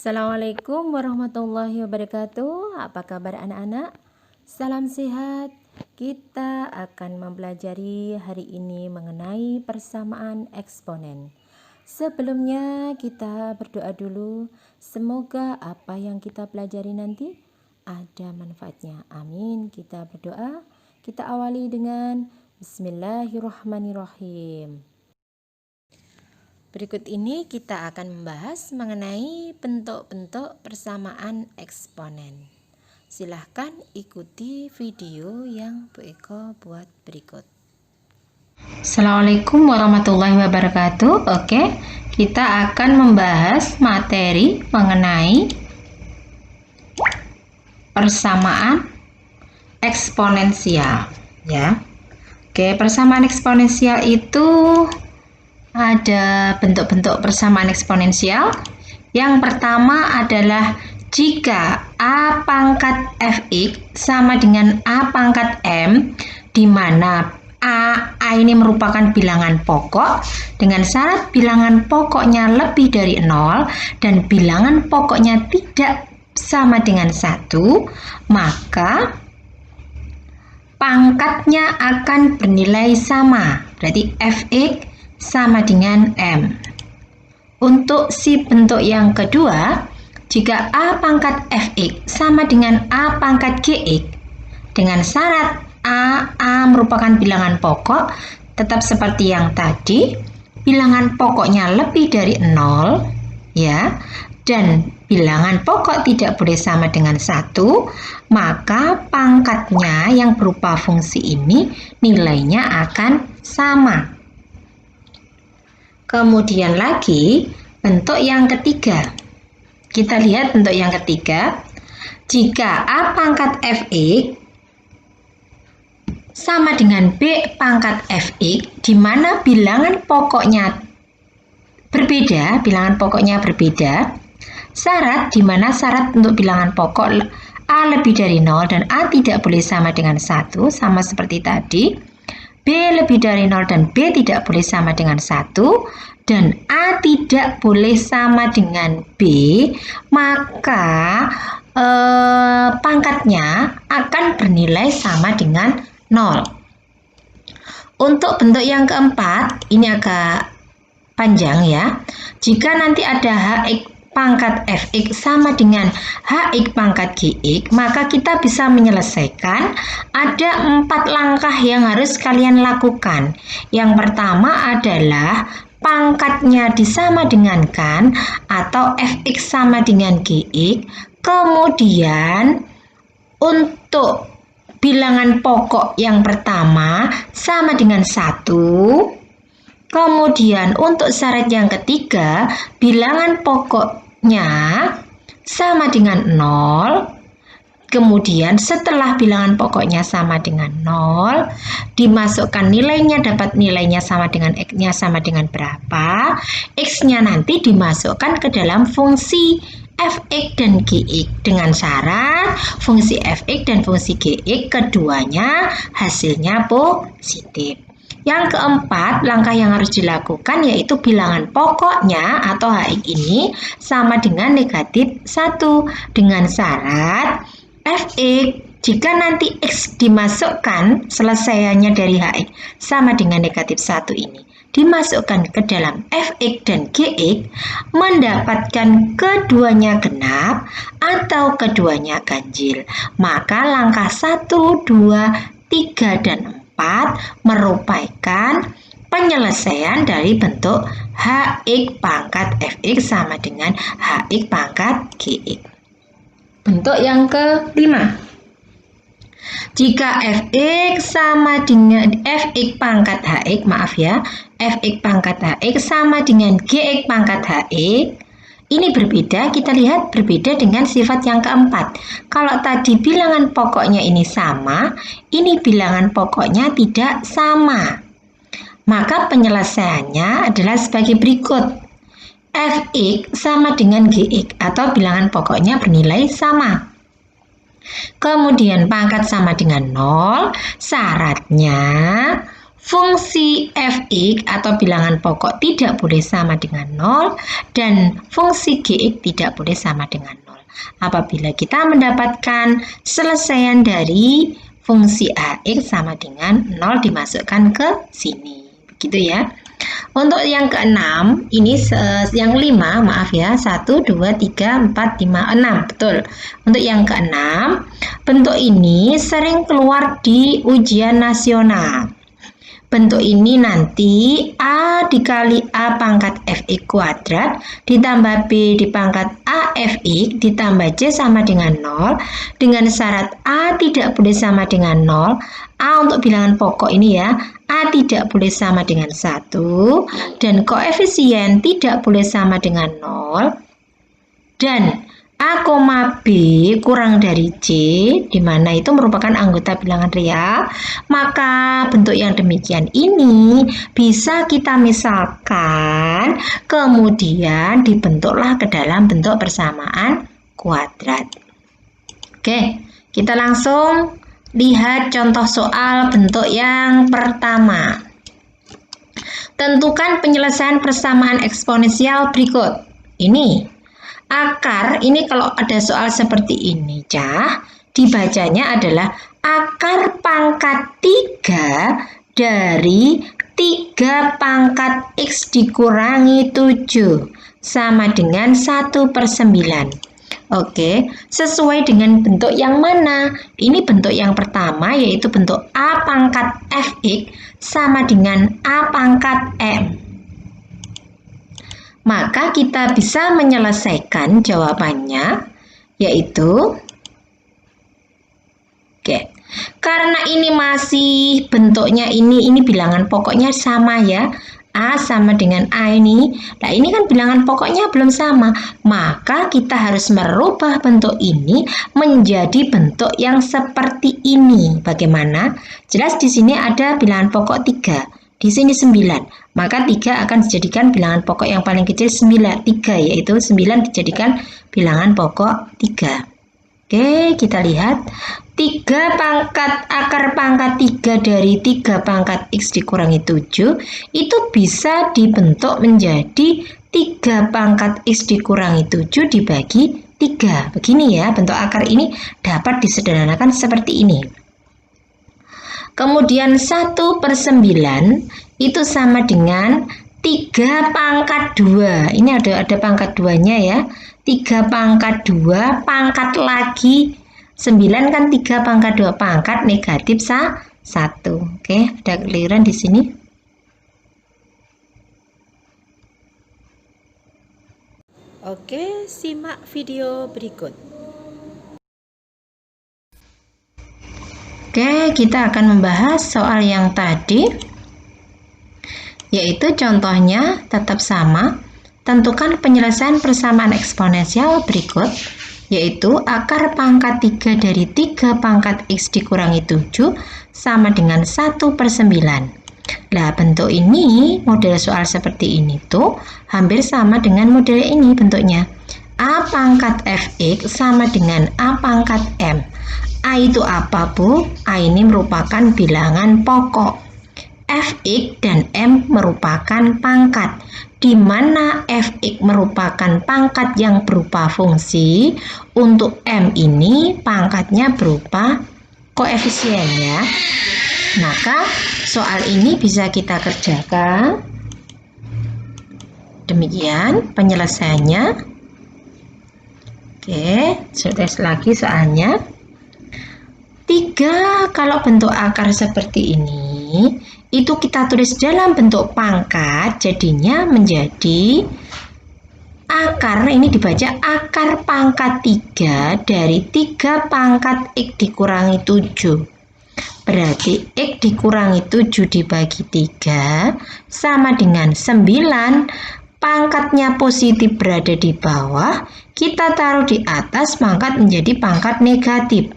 Assalamualaikum warahmatullahi wabarakatuh. Apa kabar anak-anak? Salam sehat. Kita akan mempelajari hari ini mengenai persamaan eksponen. Sebelumnya kita berdoa dulu. Semoga apa yang kita pelajari nanti ada manfaatnya. Amin. Kita berdoa. Kita awali dengan Bismillahirrahmanirrahim. Berikut ini kita akan membahas mengenai bentuk-bentuk persamaan eksponen. Silahkan ikuti video yang Bu Eko buat berikut. Assalamualaikum warahmatullahi wabarakatuh. Oke, kita akan membahas materi mengenai persamaan eksponensial, ya. Oke, persamaan eksponensial itu ada bentuk-bentuk persamaan eksponensial. Yang pertama adalah jika A pangkat Fx sama dengan A pangkat M, di mana A ini merupakan bilangan pokok dengan syarat bilangan pokoknya lebih dari 0 dan bilangan pokoknya tidak sama dengan 1, maka pangkatnya akan bernilai sama. Berarti Fx sama dengan M. Untuk si bentuk yang kedua, jika A pangkat Fx sama dengan A pangkat Gx dengan syarat A merupakan bilangan pokok, tetap seperti yang tadi, bilangan pokoknya lebih dari 0, ya, dan bilangan pokok tidak boleh sama dengan 1, maka pangkatnya yang berupa fungsi ini nilainya akan sama. Kemudian lagi bentuk yang ketiga. Kita lihat bentuk yang ketiga. Jika A pangkat Fx sama dengan B pangkat Fx, di mana bilangan pokoknya berbeda, syarat di mana syarat untuk bilangan pokok A lebih dari 0 dan A tidak boleh sama dengan 1, sama seperti tadi. B lebih dari 0 dan B tidak boleh sama dengan 1 dan A tidak boleh sama dengan B, maka pangkatnya akan bernilai sama dengan 0. Untuk bentuk yang keempat, ini agak panjang ya. Jika nanti ada Hx pangkat Fx sama dengan Hx pangkat Gx, maka kita bisa menyelesaikan. Ada 4 langkah yang harus kalian lakukan. Yang pertama adalah pangkatnya disama dengankan atau Fx sama dengan Gx. Kemudian untuk bilangan pokok yang pertama sama dengan 1. Kemudian untuk syarat yang ketiga, bilangan pokoknya sama dengan 0. Kemudian setelah bilangan pokoknya sama dengan 0, dimasukkan nilainya, dapat nilainya sama dengan X-nya sama dengan berapa. X-nya nanti dimasukkan ke dalam fungsi Fx dan Gx dengan syarat fungsi Fx dan fungsi Gx keduanya hasilnya positif. Yang keempat, langkah yang harus dilakukan yaitu bilangan pokoknya atau Hx ini sama dengan negatif 1 dengan syarat Fx jika nanti X dimasukkan selesaiannya dari Hx sama dengan negatif 1 ini dimasukkan ke dalam Fx dan Gx mendapatkan keduanya genap atau keduanya ganjil, maka langkah 1, 2, 3, dan 4 merupakan penyelesaian dari bentuk Hx pangkat Fx sama dengan Hx pangkat Gx. Bentuk yang kelima. Jika Fx sama dengan Fx pangkat Hx, Fx pangkat Hx sama dengan Gx pangkat Hx, ini berbeda, kita lihat berbeda dengan sifat yang keempat. Kalau tadi bilangan pokoknya ini sama, ini bilangan pokoknya tidak sama. Maka penyelesaiannya adalah sebagai berikut. Fx sama dengan Gx atau bilangan pokoknya bernilai sama. Kemudian pangkat sama dengan 0, syaratnya fungsi fx atau bilangan pokok tidak boleh sama dengan 0 dan fungsi gx tidak boleh sama dengan 0. Apabila kita mendapatkan selesaian dari fungsi ax sama dengan 0 dimasukkan ke sini. Begitu ya. Untuk yang keenam, ini yang 5, maaf ya, 1, 2, 3, 4, 5, 6, betul. Untuk yang keenam, bentuk ini sering keluar di ujian nasional. Bentuk ini nanti A dikali A pangkat Fx kuadrat ditambah B di pangkat A Fx ditambah C sama dengan 0 dengan syarat A tidak boleh sama dengan 0. A untuk bilangan pokok ini ya, A tidak boleh sama dengan 1 dan koefisien tidak boleh sama dengan 0 dan A, B kurang dari C, di mana itu merupakan anggota bilangan real, maka bentuk yang demikian ini bisa kita misalkan, kemudian dibentuklah ke dalam bentuk persamaan kuadrat. Oke, kita langsung lihat contoh soal bentuk yang pertama. Tentukan penyelesaian persamaan eksponensial berikut. Ini akar, ini kalau ada soal seperti ini, dibacanya adalah akar pangkat 3 dari 3 pangkat X dikurangi 7 sama dengan 1/9. Oke, sesuai dengan bentuk yang mana? Ini bentuk yang pertama, yaitu bentuk A pangkat Fx sama dengan A pangkat M. Maka kita bisa menyelesaikan jawabannya, yaitu karena ini masih bentuknya ini bilangan pokoknya sama ya, A sama dengan A ini. Nah, ini kan bilangan pokoknya belum sama, maka kita harus merubah bentuk ini menjadi bentuk yang seperti ini. Bagaimana? Jelas di sini ada bilangan pokok 3. Di sini 9, maka 3 akan dijadikan bilangan pokok yang paling kecil 3, yaitu 9 dijadikan bilangan pokok 3. Oke, kita lihat 3 pangkat akar pangkat 3 dari 3 pangkat X dikurangi 7 itu bisa dibentuk menjadi 3 pangkat X dikurangi 7 dibagi 3. Begini ya, bentuk akar ini dapat disederhanakan seperti ini. Kemudian 1/9 itu sama dengan 3 pangkat 2. Ini ada pangkat 2-nya ya. 3 pangkat 2 pangkat lagi 9 kan 3 pangkat 2 pangkat negatif 1. Oke, ada keliruan di sini. Oke, simak video berikut. Oke, kita akan membahas soal yang tadi, yaitu contohnya tetap sama. Tentukan penyelesaian persamaan eksponensial berikut, yaitu akar pangkat 3 dari 3 pangkat X dikurangi 7 sama dengan 1/9. Nah, bentuk ini, model soal seperti ini tuh hampir sama dengan model ini bentuknya. A pangkat Fx sama dengan A pangkat M. A itu apa, Bu? A ini merupakan bilangan pokok. Fx dan M merupakan pangkat, di mana Fx merupakan pangkat yang berupa fungsi. Untuk M ini pangkatnya berupa koefisien ya. Maka soal ini bisa kita kerjakan. Demikian penyelesaiannya. Oke, sudah lagi soalnya. 3 kalau bentuk akar seperti ini, itu kita tulis dalam bentuk pangkat, jadinya menjadi akar, ini dibaca akar pangkat 3 dari 3 pangkat X dikurangi 7. Berarti X dikurangi 7 dibagi 3 sama dengan 9. Pangkatnya positif berada di bawah, kita taruh di atas, pangkat menjadi pangkat negatif.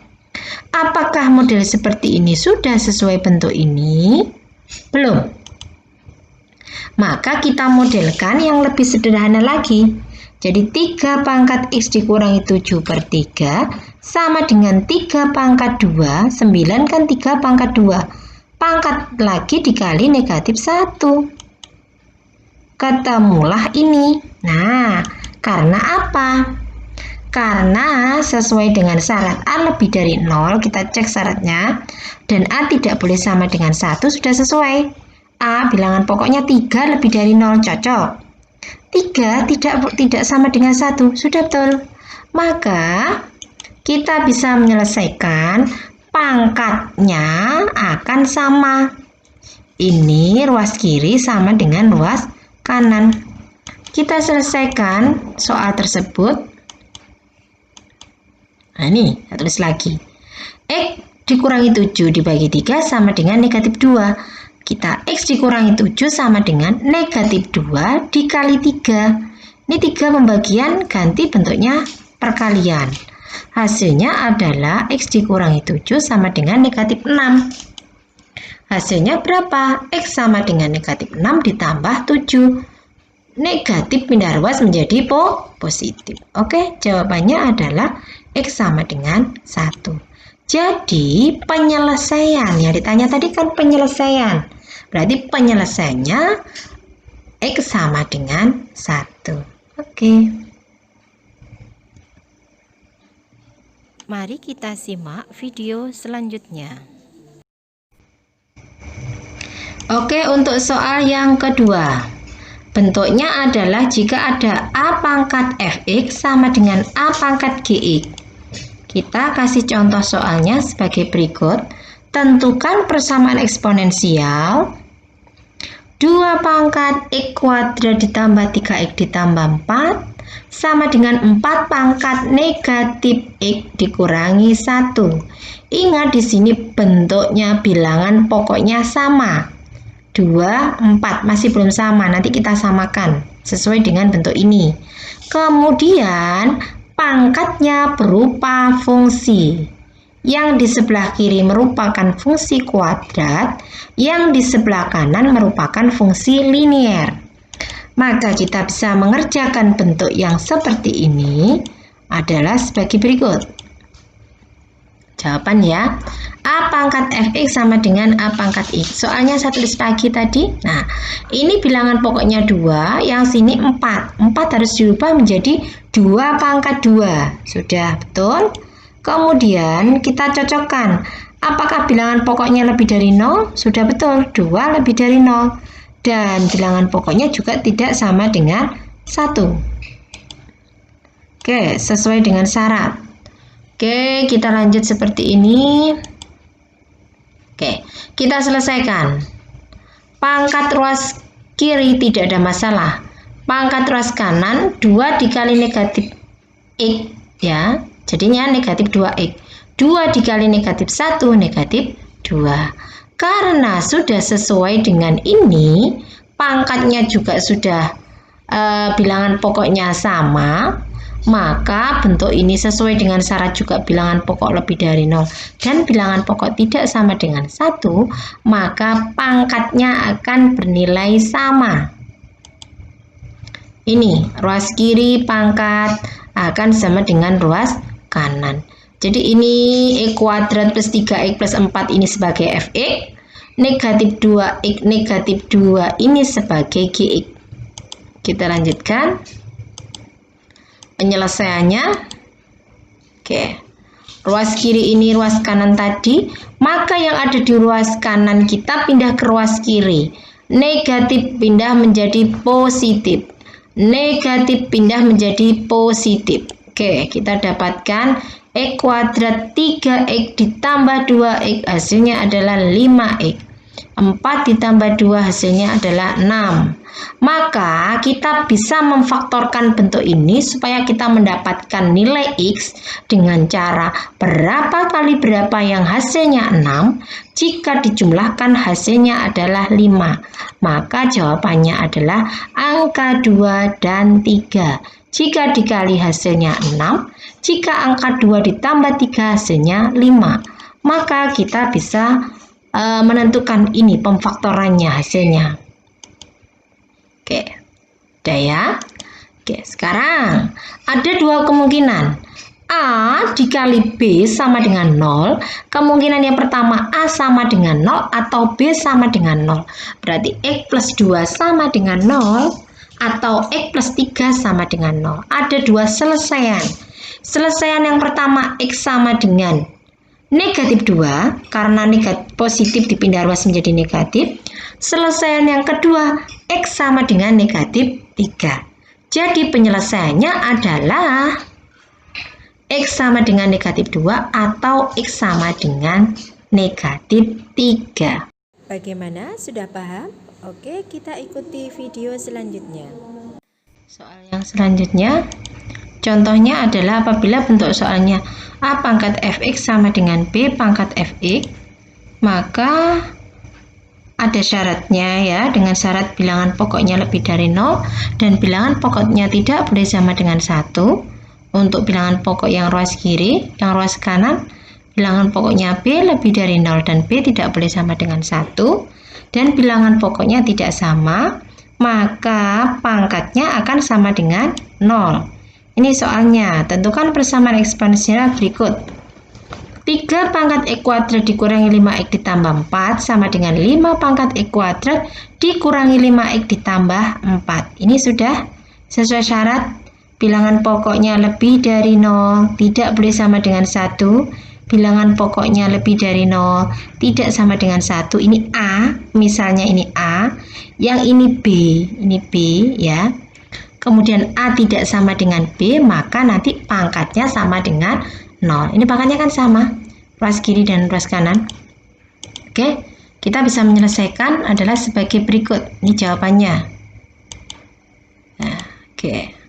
Apakah model seperti ini sudah sesuai bentuk ini? Belum. Maka kita modelkan yang lebih sederhana lagi. Jadi 3 pangkat X dikurangi 7/3 sama dengan 3 pangkat 2. 9 kan 3 pangkat 2. pangkat lagi dikali negatif 1. Ketemulah ini. Nah, karena apa? Karena sesuai dengan syarat A lebih dari 0, kita cek syaratnya, dan A tidak boleh sama dengan 1 sudah sesuai. A bilangan pokoknya 3 lebih dari 0, cocok. 3 tidak sama dengan 1, sudah betul. Maka kita bisa menyelesaikan pangkatnya akan sama. Ini ruas kiri sama dengan ruas kanan. Kita selesaikan soal tersebut. Nah, ini saya tulis lagi. X dikurangi 7 dibagi 3 sama dengan negatif 2. Kita X dikurangi 7 sama dengan negatif 2 dikali 3. Ini 3 pembagian, ganti bentuknya perkalian. Hasilnya adalah X dikurangi 7 sama dengan negatif 6. Hasilnya berapa? X sama dengan negatif 6 ditambah 7. Negatif pindah ruas menjadi positif. Oke, jawabannya adalah X sama dengan 1. Jadi penyelesaian, yang ditanya tadi kan penyelesaian. Berarti penyelesaiannya X sama dengan 1. Oke. Mari kita simak video selanjutnya. Oke, untuk soal yang kedua. Bentuknya adalah jika ada A pangkat Fx sama dengan A pangkat Gx. Kita kasih contoh soalnya sebagai berikut. Tentukan persamaan eksponensial 2 pangkat X kuadrat ditambah 3X ditambah 4 sama dengan 4 pangkat negatif X dikurangi 1. Ingat di sini bentuknya bilangan pokoknya sama. 2, 4 masih belum sama, nanti kita samakan sesuai dengan bentuk ini. Kemudian pangkatnya berupa fungsi. Yang di sebelah kiri merupakan fungsi kuadrat, yang di sebelah kanan merupakan fungsi linier. Maka kita bisa mengerjakan bentuk yang seperti ini adalah sebagai berikut. Jawaban ya, A pangkat Fx sama dengan A pangkat X. Soalnya saya tulis pagi tadi. Nah, ini bilangan pokoknya 2, yang sini 4. 4 harus diubah menjadi 2 pangkat 2. Sudah betul? Kemudian kita cocokkan. Apakah bilangan pokoknya lebih dari 0? Sudah betul, 2 lebih dari 0. Dan bilangan pokoknya juga tidak sama dengan 1. Oke, sesuai dengan syarat. Oke, kita lanjut seperti ini. Oke, kita selesaikan. Pangkat ruas kiri tidak ada masalah. Pangkat ruas kanan 2 dikali negatif X ya. Jadinya negatif 2X. 2 dikali negatif 1 negatif 2. Karena sudah sesuai dengan ini, pangkatnya juga sudah bilangan pokoknya sama, maka bentuk ini sesuai dengan syarat juga bilangan pokok lebih dari 0 dan bilangan pokok tidak sama dengan 1, maka pangkatnya akan bernilai sama. Ini ruas kiri pangkat akan sama dengan ruas kanan. Jadi ini X kuadrat plus 3X plus 4 ini sebagai Fx, negatif 2X negatif 2 ini sebagai Gx. Kita lanjutkan penyelesaiannya. Oke, ruas kiri ini ruas kanan tadi, maka yang ada di ruas kanan kita pindah ke ruas kiri. Negatif pindah menjadi positif, negatif pindah menjadi positif. Oke, kita dapatkan X kuadrat 3X ditambah 2X hasilnya adalah 5X. 4 ditambah 2 hasilnya adalah 6. Maka kita bisa memfaktorkan bentuk ini supaya kita mendapatkan nilai X dengan cara berapa kali berapa yang hasilnya 6. Jika dijumlahkan hasilnya adalah 5. Maka jawabannya adalah angka 2 dan 3. Jika dikali hasilnya 6, jika angka 2 ditambah 3 hasilnya 5. Maka kita bisa menentukan ini pemfaktorannya hasilnya. Oke, udah ya. Oke, sekarang ada dua kemungkinan. A dikali B sama dengan 0, kemungkinan yang pertama A sama dengan 0 atau B sama dengan 0. Berarti X plus 2 sama dengan 0 atau X plus 3 sama dengan 0. Ada dua selesaian. Selesaian yang pertama X sama dengan negatif 2, karena negatif positif dipindah ruas menjadi negatif. Selesaian yang kedua X sama dengan negatif 3. Jadi penyelesaiannya adalah X sama dengan negatif 2 atau X sama dengan negatif 3. Bagaimana? Sudah paham? Oke, kita ikuti video selanjutnya. Soal yang selanjutnya, contohnya adalah apabila bentuk soalnya A pangkat fx sama dengan B pangkat fx, maka ada syaratnya ya, dengan syarat bilangan pokoknya lebih dari 0 dan bilangan pokoknya tidak boleh sama dengan 1. Untuk bilangan pokok yang ruas kiri, yang ruas kanan, bilangan pokoknya B lebih dari 0 dan B tidak boleh sama dengan 1. Dan bilangan pokoknya tidak sama, maka pangkatnya akan sama dengan 0. Ini soalnya, tentukan persamaan eksponensial berikut. 3 pangkat X kuadrat dikurangi 5X ditambah 4 sama dengan 5 pangkat X kuadrat dikurangi 5X ditambah 4. Ini sudah sesuai syarat. Bilangan pokoknya lebih dari 0, tidak boleh sama dengan 1. Bilangan pokoknya lebih dari 0, tidak sama dengan 1. Ini A, misalnya ini A. Yang ini B ya. Kemudian A tidak sama dengan B, maka nanti pangkatnya sama dengan 0. Ini pangkatnya kan sama, ruas kiri dan ruas kanan. Oke, kita bisa menyelesaikan adalah sebagai berikut. Ini jawabannya. Nah, oke.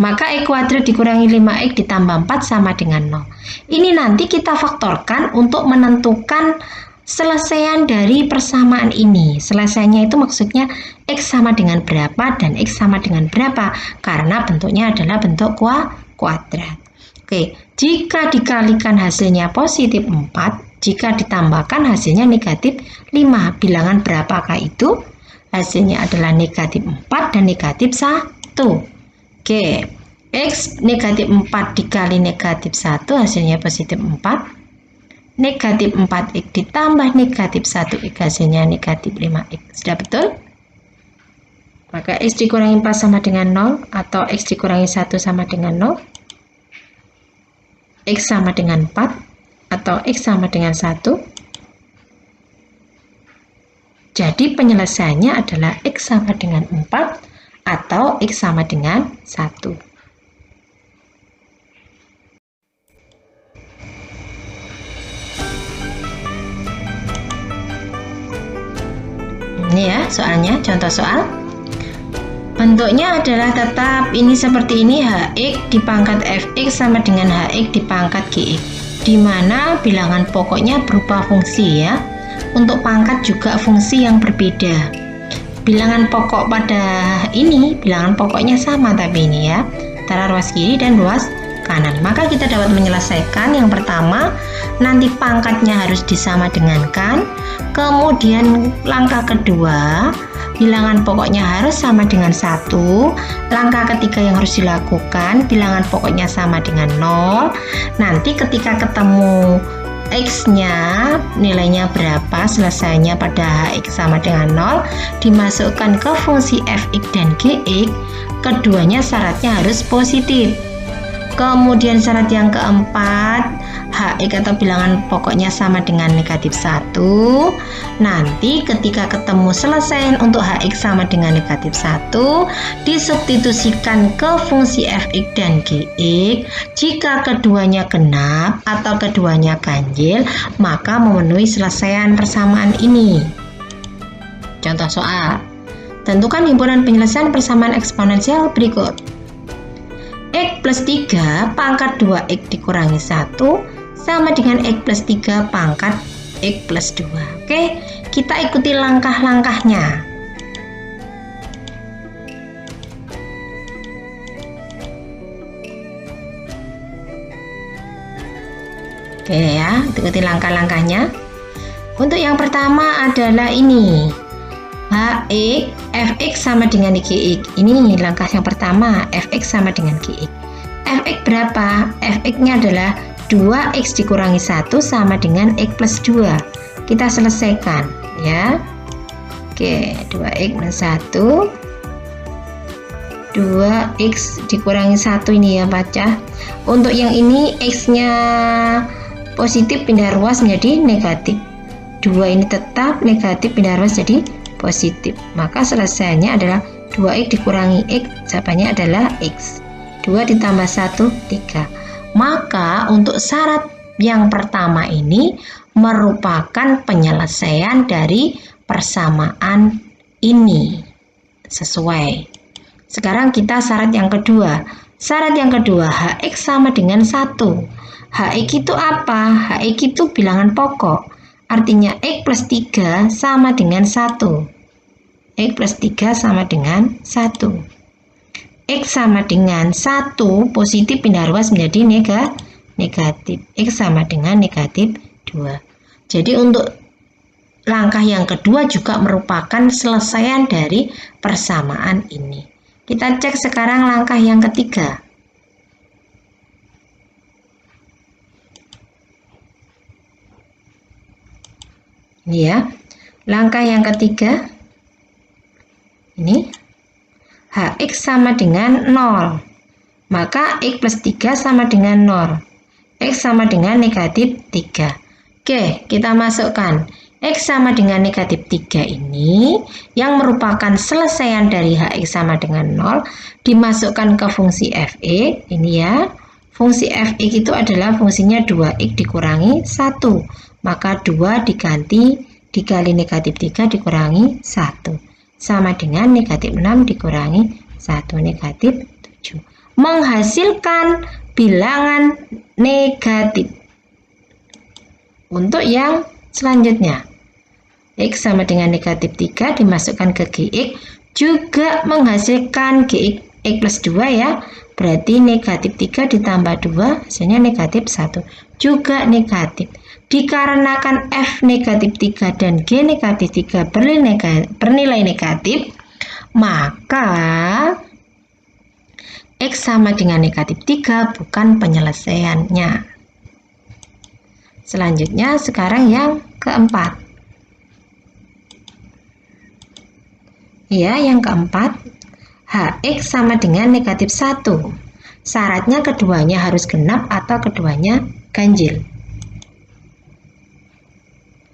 Maka X kuadrat dikurangi 5X ditambah 4 sama dengan 0. Ini nanti kita faktorkan untuk menentukan selesaian dari persamaan ini. Selesainya itu maksudnya X sama dengan berapa dan X sama dengan berapa, karena bentuknya adalah bentuk kuadrat. Oke, jika dikalikan hasilnya positif 4, jika ditambahkan hasilnya negatif 5. Bilangan berapakah itu? Hasilnya adalah negatif 4 dan negatif 1. Oke, X negatif 4 dikali negatif 1 hasilnya positif 4. Negatif 4X ditambah negatif 1X hasilnya negatif 5X. Sudah betul? Maka X dikurangi 4 sama dengan 0 atau X dikurangi 1 sama dengan 0. X sama dengan 4 atau X sama dengan 1. Jadi penyelesaiannya adalah X sama dengan 4 atau X sama dengan 1. Ini ya soalnya, contoh soal. Bentuknya adalah tetap ini seperti ini, Hx dipangkat Fx sama dengan Hx dipangkat Gx, di mana bilangan pokoknya berupa fungsi ya. Untuk pangkat juga fungsi yang berbeda. Bilangan pokok pada ini, bilangan pokoknya sama tapi ini ya, antara ruas kiri dan ruas kanan. Maka kita dapat menyelesaikan yang pertama, nanti pangkatnya harus disama dengankan. Kemudian langkah kedua, bilangan pokoknya harus sama dengan 1. Langkah ketiga yang harus dilakukan, bilangan pokoknya sama dengan 0. Nanti ketika ketemu X-nya nilainya berapa, selesainya pada X sama dengan 0, dimasukkan ke fungsi Fx dan Gx. Keduanya syaratnya harus positif. Kemudian syarat yang keempat, Hx atau bilangan pokoknya sama dengan negatif 1. Nanti ketika ketemu selesaian untuk Hx sama dengan negatif 1, disubstitusikan ke fungsi Fx dan Gx. Jika keduanya genap atau keduanya ganjil, maka memenuhi selesaian persamaan ini. Contoh soal. Tentukan himpunan penyelesaian persamaan eksponensial berikut. X plus 3 pangkat 2X dikurangi 1 sama dengan X plus 3 pangkat X plus 2. Oke, kita ikuti langkah-langkahnya. Oke ya, ikuti langkah-langkahnya. Untuk yang pertama adalah ini. Fx sama dengan Gx. Ini langkah yang pertama, Fx sama dengan Gx. fx berapa? Fx-nya adalah 2x dikurangi 1 sama dengan x plus 2. Kita selesaikan ya. Oke, 2x plus 1, 2x dikurangi 1 ini ya baca. Untuk yang ini x-nya positif pindah ruas menjadi negatif. 2 ini tetap negatif pindah ruas jadi positif. Maka selesainya adalah 2x dikurangi x, jawabannya adalah x. 2 ditambah 1, 3. Maka untuk syarat yang pertama ini merupakan penyelesaian dari persamaan ini. Sesuai. Sekarang kita syarat yang kedua. Syarat yang kedua, hx sama dengan 1. Hx itu apa? Hx itu bilangan pokok. Artinya x plus 3 sama dengan 1. X plus 3 sama dengan 1. X sama dengan 1, positif pindah ruas menjadi negatif. X sama dengan negatif 2. Jadi untuk langkah yang kedua juga merupakan selesaian dari persamaan ini. Kita cek sekarang langkah yang ketiga. Ini ya. Langkah yang ketiga. Ini hx sama dengan 0. Maka x plus 3 sama dengan 0. X sama dengan negatif 3. Oke, kita masukkan. X sama dengan negatif 3 ini yang merupakan selesaian dari hx sama dengan 0 dimasukkan ke fungsi fx. Ini ya. Fungsi fx itu adalah fungsinya 2x dikurangi 1. Maka 2 diganti dikali negatif 3 dikurangi 1. Sama dengan negatif 6 dikurangi 1, negatif 7. Menghasilkan bilangan negatif. Untuk yang selanjutnya, x sama dengan negatif 3 dimasukkan ke gx, juga menghasilkan gx x plus 2 ya. Berarti negatif 3 ditambah 2 hasilnya negatif 1, juga negatif. Dikarenakan f negatif 3 dan g negatif 3 bernilai negatif, maka x sama dengan negatif 3 bukan penyelesaiannya. Selanjutnya sekarang yang keempat. Ya, yang keempat, hx sama dengan negatif 1. Syaratnya keduanya harus genap atau keduanya ganjil.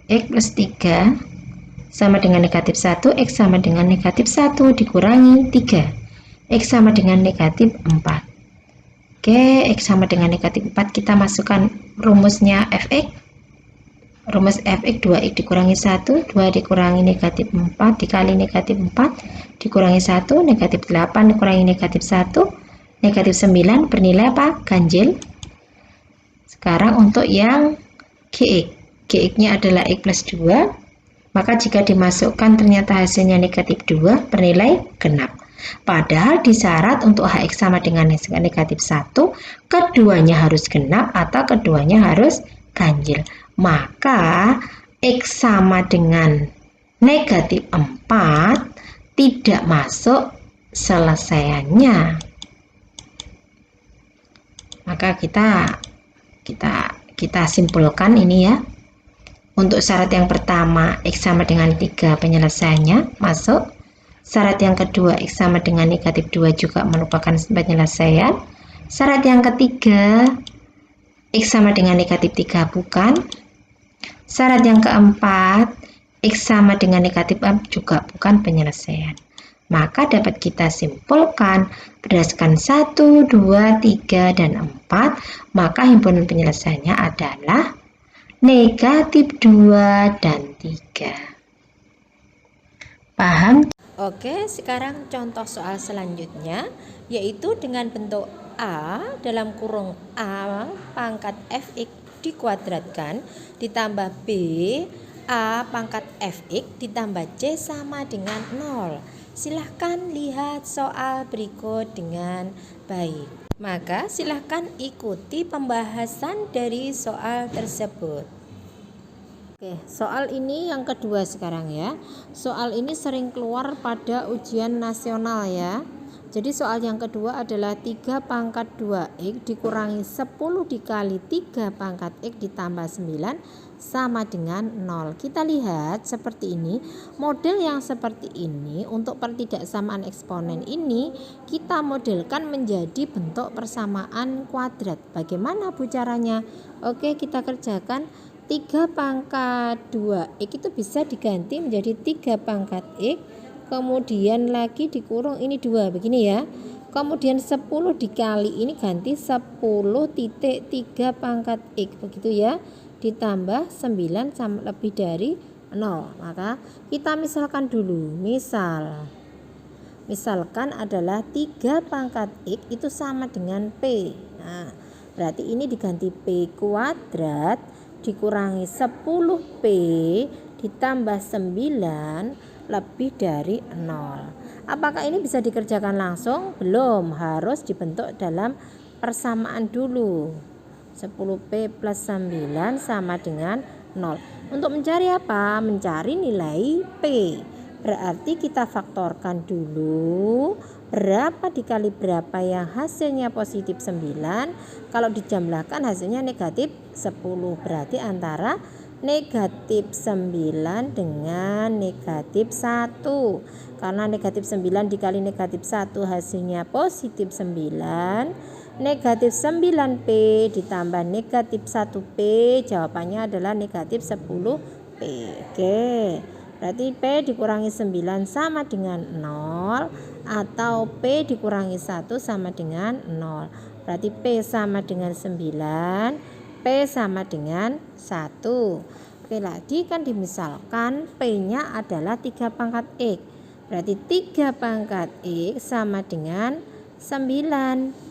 X plus 3 sama dengan negatif 1, X sama dengan negatif 1 dikurangi 3. X sama dengan negatif 4. Oke, X sama dengan negatif 4 kita masukkan rumusnya fx. Rumus fx 2x dikurangi 1, 2 dikurangi negatif 4 dikali negatif 4 dikurangi 1, negatif 8 dikurangi negatif 1, negatif 9 bernilai apa? Ganjil. Sekarang untuk yang gx. Gx-nya adalah x plus 2, maka jika dimasukkan ternyata hasilnya negatif 2 bernilai genap. Padahal disyarat untuk hx sama dengan negatif 1, keduanya harus genap atau keduanya harus ganjil. Maka x sama dengan negatif 4 tidak masuk selesaiannya. Maka kita simpulkan ini ya. Untuk syarat yang pertama, X sama dengan 3 penyelesaiannya masuk. Syarat yang kedua, X sama dengan negatif 2 juga merupakan penyelesaian. Syarat yang ketiga, X sama dengan negatif 3 bukan. Syarat yang keempat, X sama dengan negatif 4 juga bukan penyelesaian. Maka dapat kita simpulkan berdasarkan 1, 2, 3, dan 4, maka himpunan penyelesaiannya adalah negatif 2 dan 3. Paham? Oke, sekarang contoh soal selanjutnya yaitu dengan bentuk A dalam kurung A pangkat fx dikuadratkan ditambah B A pangkat fx ditambah C sama dengan 0. Silahkan lihat soal berikut dengan baik. Maka silahkan ikuti pembahasan dari soal tersebut. Oke, soal ini yang kedua sekarang ya. Soal ini sering keluar pada ujian nasional ya. Jadi soal yang kedua adalah 3 pangkat 2x dikurangi 10 dikali 3 pangkat x ditambah 9 sama dengan 0. Kita lihat seperti ini. Model yang seperti ini untuk pertidaksamaan eksponen ini kita modelkan menjadi bentuk persamaan kuadrat. Bagaimana Bu caranya? Oke, kita kerjakan. 3 pangkat 2x itu bisa diganti menjadi 3 pangkat x, kemudian lagi dikurung ini 2 begini ya. Kemudian 10 dikali ini ganti 10,3 pangkat x begitu ya, ditambah 9 sama lebih dari 0. Maka kita misalkan dulu. Misalkan adalah 3 pangkat x itu sama dengan p. Nah, berarti ini diganti p kuadrat dikurangi 10p ditambah 9 lebih dari 0. Apakah ini bisa dikerjakan langsung? Belum, harus dibentuk dalam persamaan dulu. 10p plus 9 sama dengan 0. Untuk mencari apa? Mencari nilai p. Berarti kita faktorkan dulu berapa dikali berapa yang hasilnya positif 9. Kalau dijumlahkan hasilnya negatif 10. Berarti antara negatif 9 dengan negatif 1. Karena negatif 9 dikali negatif 1 hasilnya positif 9. Negatif 9p ditambah negatif 1p jawabannya adalah negatif 10p. Oke, berarti p dikurangi 9 sama dengan 0, atau p dikurangi 1 sama dengan 0. Berarti p sama dengan 9, P sama dengan 1. Oke, lagi kan dimisalkan P-nya adalah 3 pangkat X. Berarti 3 pangkat X sama dengan 9.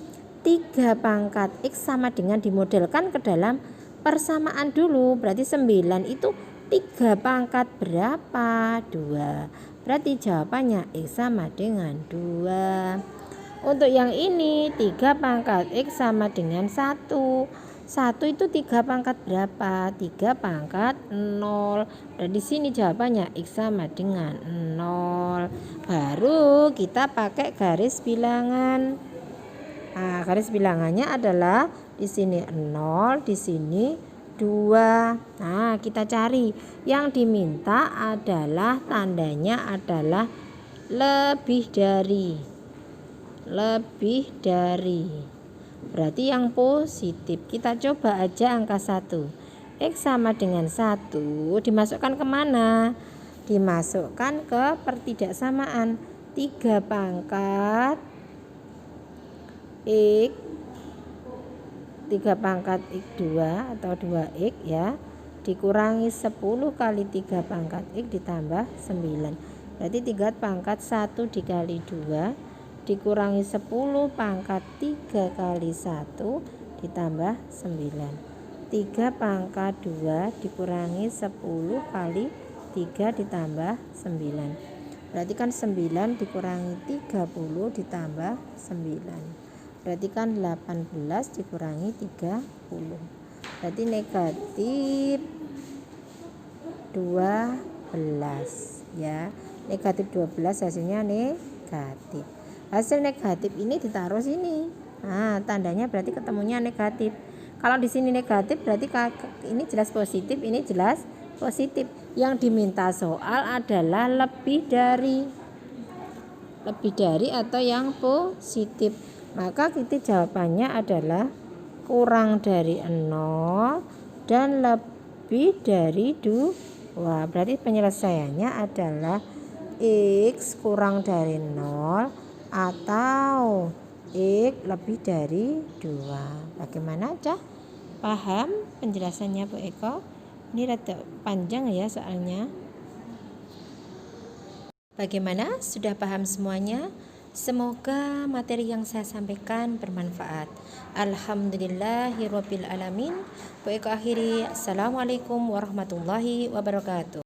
3 pangkat X sama dengan dimodelkan ke dalam persamaan dulu. Berarti 9 itu 3 pangkat berapa? 2. Berarti jawabannya X sama dengan 2. Untuk yang ini 3 pangkat X sama dengan 1. 1 itu 3 pangkat berapa? 3 pangkat 0. Dan di sini jawabannya X sama dengan 0. Baru kita pakai garis bilangan. Nah, garis bilangannya adalah di sini 0, di sini 2. Nah, kita cari. Yang diminta adalah tandanya adalah lebih dari. Berarti yang positif. Kita coba aja angka 1. X sama dengan 1 dimasukkan kemana? Dimasukkan ke pertidaksamaan. 3 pangkat X 3 pangkat X2 atau 2X ya, dikurangi 10 kali 3 pangkat X ditambah 9. Berarti 3 pangkat 1 dikali 2 dikurangi 10 pangkat 3 kali 1 ditambah 9. 3 pangkat 2 dikurangi 10 kali 3 ditambah 9. Berarti kan 9 dikurangi 30 ditambah 9. Berarti kan 18 dikurangi 30. Berarti negatif 12 ya. Negatif 12 hasilnya negatif. Hasil negatif ini ditaruh sini. Nah, tandanya berarti ketemunya negatif. Kalau di sini negatif berarti ini jelas positif, ini jelas positif. Yang diminta soal adalah lebih dari atau yang positif. Maka kita jawabannya adalah kurang dari 0 dan lebih dari 2. Berarti penyelesaiannya adalah X kurang dari 0 atau X lebih dari 2. Bagaimana aja? Paham penjelasannya Bu Eko? Ini rada panjang ya soalnya. Bagaimana? Sudah paham semuanya? Semoga materi yang saya sampaikan bermanfaat. Alhamdulillahirabbil alamin. Bu Eko akhiri. Assalamualaikum warahmatullahi wabarakatuh.